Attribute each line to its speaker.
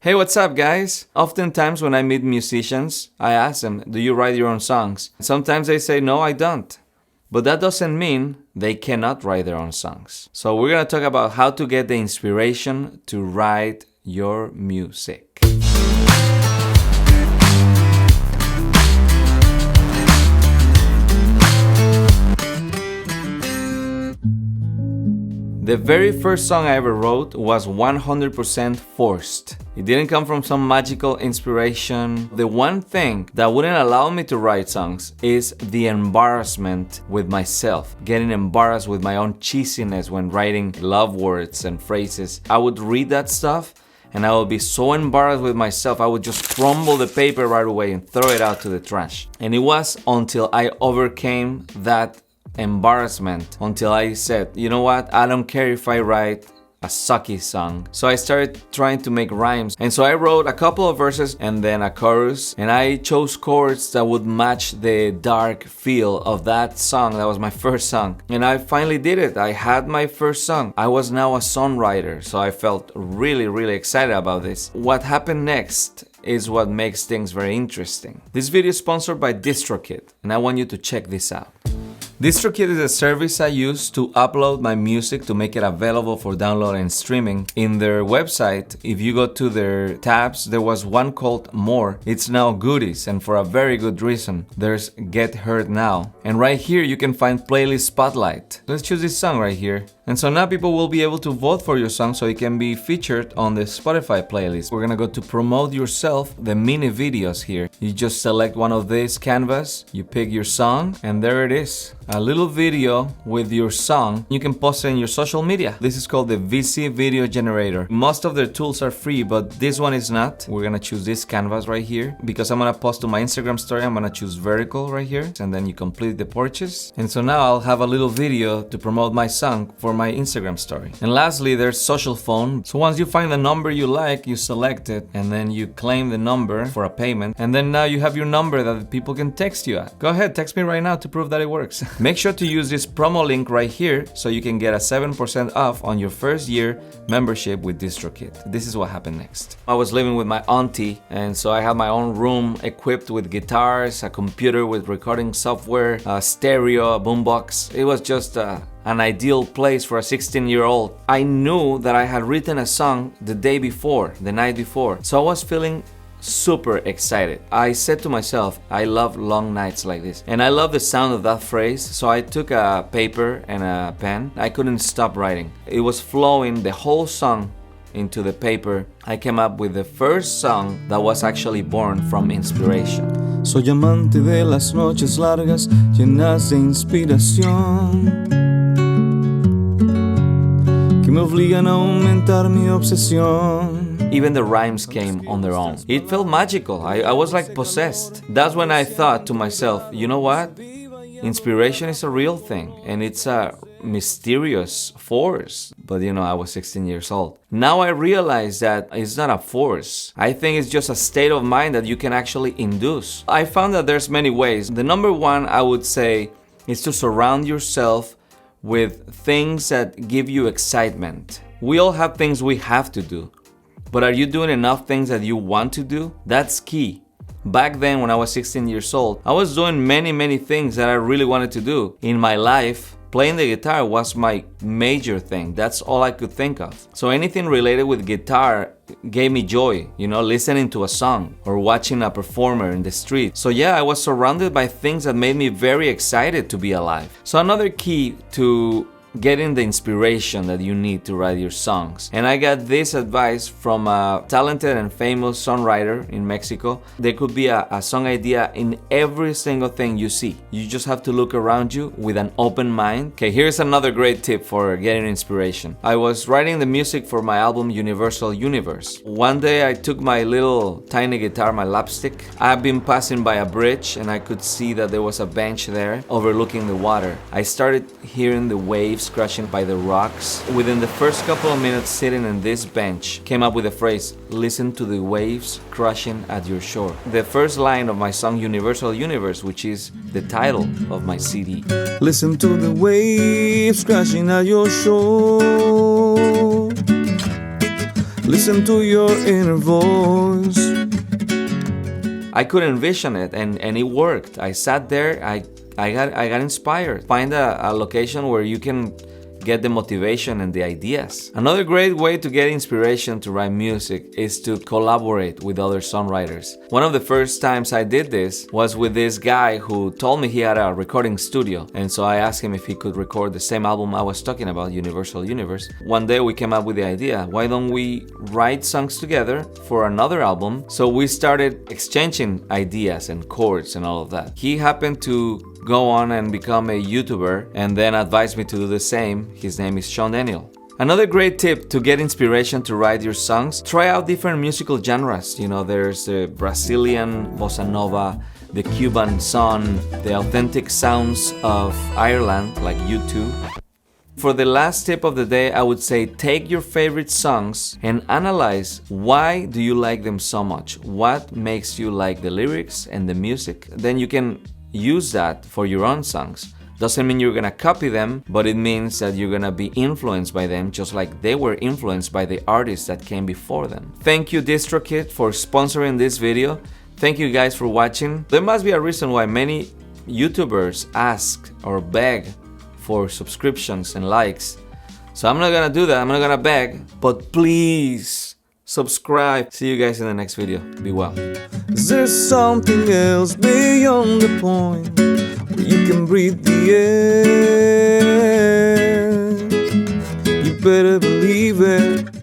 Speaker 1: Hey, what's up, guys? Oftentimes when I meet musicians, I ask them, do you write your own songs? Sometimes they say, no, I don't. But that doesn't mean they cannot write their own songs. So we're gonna talk about how to get the inspiration to write your music. The very first song I ever wrote was 100% forced. It didn't come from some magical inspiration. The one thing that wouldn't allow me to write songs is the embarrassment with myself. Getting embarrassed with my own cheesiness when writing love words and phrases. I would read that stuff and I would be so embarrassed with myself, I would just crumble the paper right away and throw it out to the trash. And it was until I overcame that embarrassment, until I said, you know what, I don't care if I write a sucky song. So I started trying to make rhymes, and so I wrote a couple of verses and then a chorus, and I chose chords that would match the dark feel of that song. That was my first song, and I finally did it. I had my first song. I was now a songwriter, so I felt really excited about this. What happened next is what makes things very interesting. This video is sponsored by Distrokit, and I want you to check this out. Distrokit is a service I use to upload my music to make it available for download and streaming. In their website, if you go to their tabs, there was one called More. It's now Goodies, and for a very good reason. There's Get Heard Now. And right here you can find Playlist Spotlight. Let's choose this song right here. And so now people will be able to vote for your song so it can be featured on the Spotify playlist. We're gonna go to Promote Yourself, the mini videos here. You just select one of these canvas, you pick your song, and there it is. A little video with your song. You can post it in your social media. This is called the VC Video Generator. Most of their tools are free, but this one is not. We're gonna choose this canvas right here. Because I'm gonna post to my Instagram story, I'm gonna choose vertical right here. And then you complete the purchase. And so now I'll have a little video to promote my song for my Instagram story. And lastly, there's Social Phone. So once you find the number you like, you select it, and then you claim the number for a payment. And then now you have your number that people can text you at. Go ahead, text me right now to prove that it works. Make sure to use this promo link right here so you can get a 7% off on your first year membership with Distrokit. This is what happened next. I was living with my auntie, and so I had my own room equipped with guitars, a computer with recording software, a stereo, a boombox. It was just an ideal place for a 16-year-old. I knew that I had written a song the night before. So I was feeling super excited. I said to myself, I love long nights like this. And I love the sound of that phrase. So I took a paper and a pen. I couldn't stop writing. It was flowing the whole song into the paper. I came up with the first song that was actually born from inspiration.
Speaker 2: Soy amante de las noches largas, llenas de inspiración, que me obligan a aumentar mi obsesión.
Speaker 1: Even the rhymes came on their own. It felt magical. I was like possessed. That's when I thought to myself, you know what? Inspiration is a real thing, and it's a mysterious force. But you know, I was 16 years old. Now I realize that it's not a force. I think it's just a state of mind that you can actually induce. I found that there's many ways. The number one, I would say, is to surround yourself with things that give you excitement. We all have things we have to do. But are you doing enough things that you want to do? That's key. Back then, when I was 16 years old, I was doing many things that I really wanted to do. In my life, playing the guitar was my major thing. That's all I could think of. So anything related with guitar gave me joy, you know, listening to a song or watching a performer in the street. So yeah, I was surrounded by things that made me very excited to be alive. So another key to getting the inspiration that you need to write your songs. And I got this advice from a talented and famous songwriter in Mexico. There could be a song idea in every single thing you see. You just have to look around you with an open mind. Okay, here's another great tip for getting inspiration. I was writing the music for my album Universal Universe. One day I took my little tiny guitar, my Lapstick. I've been passing by a bridge and I could see that there was a bench there overlooking the water. I started hearing the waves crashing by the rocks. Within the first couple of minutes sitting on this bench, came up with the phrase, listen to the waves crashing at your shore. The first line of my song Universal Universe, which is the title of my CD.
Speaker 2: Listen to the waves crashing at your shore. Listen to your inner voice.
Speaker 1: I could envision it, and it worked. I sat there, I got inspired. Find a location where you can get the motivation and the ideas. Another great way to get inspiration to write music is to collaborate with other songwriters. One of the first times I did this was with this guy who told me he had a recording studio, and so I asked him if he could record the same album I was talking about, Universal Universe. One day we came up with the idea, why don't we write songs together for another album? So we started exchanging ideas and chords and all of that. He happened to go on and become a YouTuber and then advised me to do the same. His name is Sean Daniel. Another great tip to get inspiration to write your songs, try out different musical genres. You know, there's the Brazilian bossa nova, the Cuban son, the authentic sounds of Ireland like U2. For the last tip of the day, I would say take your favorite songs and analyze why do you like them so much? What makes you like the lyrics and the music? Then you can use that for your own songs. Doesn't mean you're gonna copy them, but it means that you're gonna be influenced by them just like they were influenced by the artists that came before them. Thank you Distrokit for sponsoring this video. Thank you guys for watching. There must be a reason why many YouTubers ask or beg for subscriptions and likes. So I'm not gonna do that, I'm not gonna beg, but please subscribe. See you guys in the next video. Be well.
Speaker 2: Is there something else beyond the point where you can breathe the air? You better believe it.